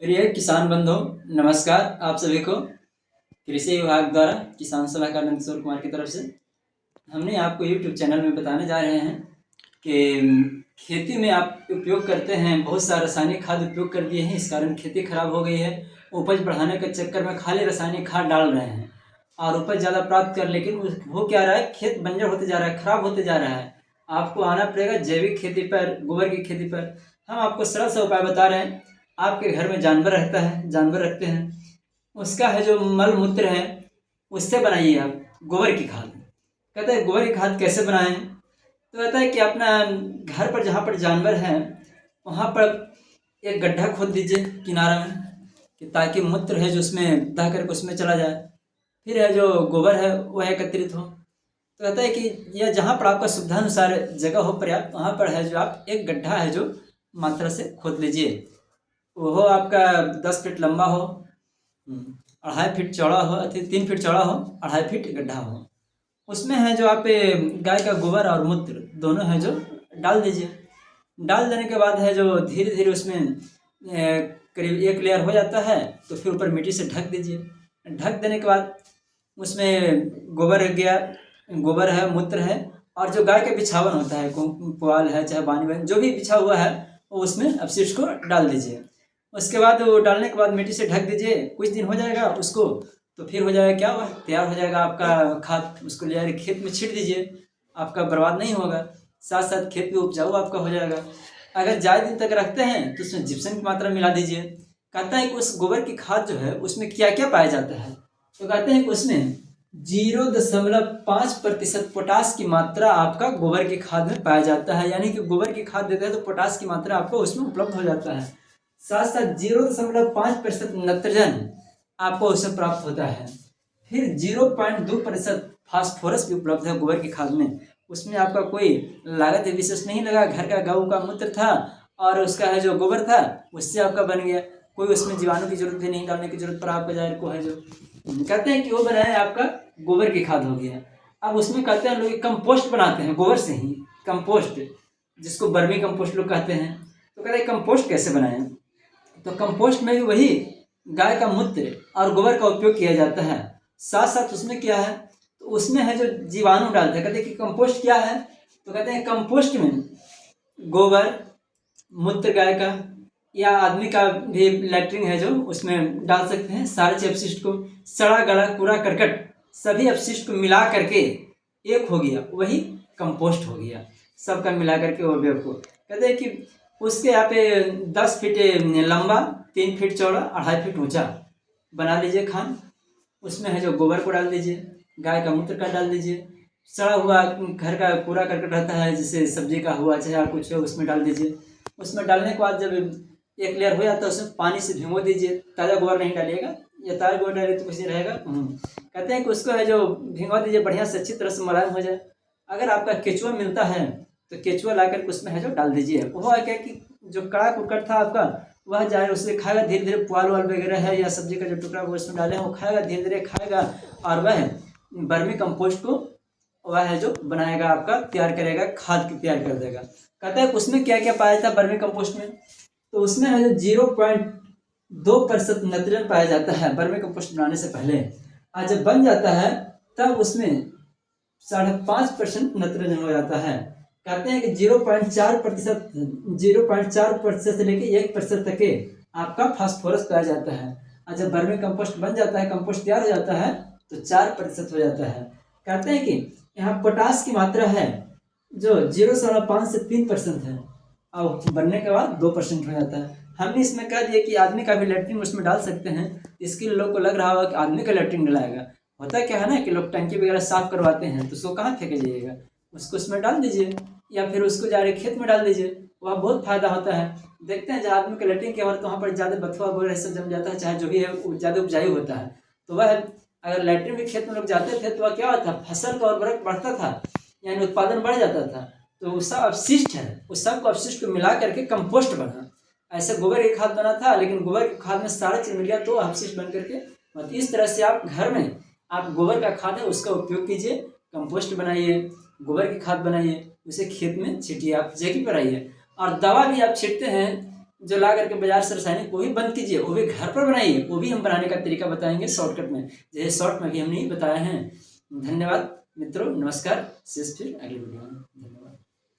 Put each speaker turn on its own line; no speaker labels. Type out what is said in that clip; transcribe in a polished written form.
प्रिय किसान बंधुओं, नमस्कार। आप सभी को कृषि विभाग द्वारा किसान सलाहकार नंदकिशोर कुमार की तरफ से हमने आपको यूट्यूब चैनल में बताने जा रहे हैं कि खेती में आप उपयोग करते हैं, बहुत सारा रासायनिक खाद उपयोग कर दिए हैं, इस कारण खेती खराब हो गई है। उपज बढ़ाने के चक्कर में खाली रासायनिक खाद डाल रहे हैं और उपज ज़्यादा प्राप्त कर, लेकिन हो क्या रहा है, खेत बंजर होते जा रहा है, खराब होते जा रहा है। आपको आना पड़ेगा जैविक खेती पर, गोबर की खेती पर। हम आपको सरल सा उपाय बता रहे हैं। आपके घर में जानवर रहता है, जानवर रखते हैं, उसका है जो मल मूत्र है, उससे बनाइए आप गोबर की खाद। कहते हैं गोबर की खाद कैसे बनाएं? तो कहता है कि अपना घर पर जहाँ पर जानवर हैं वहाँ पर एक गड्ढा खोद दीजिए किनारा में, कि ताकि मूत्र है जो उसमें दह करके उसमें चला जाए। फिर है जो गोबर है वह एकत्रित हो। तो कहता है कि यह जहाँ पर आपका सुविधानुसार जगह हो पर्याप्त, वहाँ पर है जो आप एक गड्ढा है जो मात्रा से खोद लीजिए। वो आपका 10 फीट लंबा हो, 2.5 फीट चौड़ा हो, 3 फीट चौड़ा हो, 2.5 फीट गड्ढा हो। उसमें है जो आप गाय का गोबर और मूत्र दोनों है जो डाल दीजिए। डाल देने के बाद है जो धीरे धीरे उसमें करीब एक लेयर हो जाता है, तो फिर ऊपर मिट्टी से ढक दीजिए। ढक देने के बाद उसमें गोबर गया, गोबर है, मूत्र है, और जो गाय का बिछावन होता है, पुआल है चाहे बानी बन, जो भी बिछा हुआ है वो उसमें अपशिष्ट को डाल दीजिए। उसके बाद वो डालने के बाद मिट्टी से ढक दीजिए। कुछ दिन हो जाएगा उसको, तो फिर हो जाएगा क्या, हुआ तैयार हो जाएगा आपका खाद। उसको ले जाकर खेत में छीट दीजिए, आपका बर्बाद नहीं होगा, साथ साथ खेत भी उपजाऊ आपका हो जाएगा। अगर ज़्यादा दिन तक रखते हैं तो उसमें जिप्सम की मात्रा मिला दीजिए। कहता है कि उस गोबर की खाद जो है उसमें क्या क्या पाया जाता है, तो कहते हैं कि उसमें 0.5% पोटास की मात्रा आपका गोबर की खाद में पाया जाता है। यानी कि गोबर की खाद देते हैं तो पोटास की मात्रा आपको उसमें उपलब्ध हो जाता है। साथ साथ 0.5% नत्रजन आपको उससे प्राप्त होता है। फिर 0.2% फास्फोरस भी उपलब्ध है गोबर की खाद में। उसमें आपका कोई लागत विशेष नहीं लगा, घर का गऊ का मूत्र था और उसका है जो गोबर था उससे आपका बन गया। कोई उसमें जीवाणु की जरूरत भी नहीं डालने की जरूरत, पर आपका जाहिर को है जो कहते हैं कि वो बनाया आपका गोबर की खाद हो गया। अब उसमें कहते हैं लोग कंपोस्ट बनाते हैं गोबर से ही, कंपोस्ट, जिसको बर्मी कंपोस्ट लोग कहते हैं। तो कहते हैं कंपोस्ट कैसे बनाएं? तो कंपोस्ट में भी वही गाय का मूत्र और गोबर का उपयोग किया जाता है। साथ साथ उसमें क्या है, तो उसमें है जो जीवाणु डालते हैं। कहते हैं कि कंपोस्ट क्या है, तो कहते हैं कंपोस्ट में गोबर, मूत्र गाय का या आदमी का भी लैट्रिन है जो उसमें डाल सकते हैं। सारे अपशिष्ट को, सड़ा गला कूड़ा करकट सभी अपशिष्ट को मिला करके एक हो गया, वही कंपोस्ट हो गया। सबका मिला करके वो वेब को कहते हैं कि उसके यहाँ पे 10 फीट लंबा, 3 फीट चौड़ा, 2.5 फीट ऊंचा बना लीजिए खान। उसमें है जो गोबर को डाल दीजिए, गाय का मूत्र का डाल दीजिए, सड़ा हुआ घर का कूड़ा करकट रहता है जैसे सब्जी का हुआ चाहे कुछ हो उसमें डाल दीजिए। उसमें डालने के बाद जब एक लेयर हो जाता है उसमें पानी से भिगो दीजिए। ताज़ा गोबर नहीं डालिएगा, या ताज़ा गोबर डालिए तो कुछ नहीं रहेगा। कहते हैं कि उसको है जो भिगो दीजिए बढ़िया से, अच्छी तरह से मुलायम हो जाए। अगर आपका केचुआ मिलता है तो केचुआ ला करके उसमें है जो डाल दीजिए। वो है क्या कि जो कड़ा कुकड़ था आपका वह जाए उसे खाएगा धीरे धीरे। पुआल वाल वगैरह है या सब्जी का जो टुकड़ा वो उसमें डाले हैं वो खाएगा, धीरे धीरे खाएगा, और वह बर्मी कंपोस्ट को वह है जो बनाएगा आपका, तैयार करेगा, खाद की तैयार कर देगा। कहता है उसमें क्या क्या पाया जाता है बर्मी कंपोस्ट में, तो उसमें है जो 0.2% नत्रजन पाया जाता है बर्मी कंपोस्ट बनाने से पहले। और जब बन जाता है तब उसमें 5.5% नत्रजन हो जाता है। कहते हैं कि 0.4% से लेके 1% तक के आपका फास्फोरस पाया जाता है। और जब बर्मी कंपोस्ट बन जाता है, कंपोस्ट तैयार हो जाता है, तो 4% हो जाता है। कहते हैं कि यहाँ पोटास की मात्रा है जो 0.5 से 3% है, और बनने के बाद 2% हो जाता है। हमने इसमें कह दिया कि आदमी का भी लैट्रिन उसमें डाल सकते हैं। इसके लिए लोग को लग रहा होगा कि आदमी का लैट्रिन डलाएगा। होता क्या है ना कि लोग टंकी वगैरह साफ करवाते हैं तो उसको कहाँ फेंके जाइएगा, उसको उसमें डाल दीजिए या फिर उसको जा रहे खेत में डाल दीजिए, वह बहुत फायदा होता है। देखते हैं जहाँ आदमी का लैट्रिन क्या होता है तो वहाँ पर ज़्यादा बथुआ वगैरह सब जम जाता है, चाहे जो भी है वो ज़्यादा उपजाऊ होता है। तो वह अगर लैट्रिन भी खेत में लोग जाते थे तो वह क्या होता, फसल का उर्वरक बढ़ता था, यानी उत्पादन बढ़ जाता था। तो वो सब अपशिष्ट है, उस सब को अपशिष्ट को मिला करके कंपोस्ट बना। ऐसे गोबर की खाद बना था, लेकिन गोबर की खाद में सारा चीज मिल गया तो अपशिष्ट बन करके। मतलब इस तरह से आप घर में आप गोबर का खाद है उसका उपयोग कीजिए, कंपोस्ट बनाइए, गोबर की खाद बनाइए, उसे खेत में छीटिए, आप जगह पर आइए। और दवा भी आप छीटते हैं
जो ला करके बाजार से रासायनिक वो भी बंद कीजिए, वो भी घर पर बनाइए, वो भी हम बनाने का तरीका बताएंगे शॉर्टकट में, जैसे शॉर्ट में भी हमने बताया है। धन्यवाद मित्रों, नमस्कार, फिर अगली वीडियो में।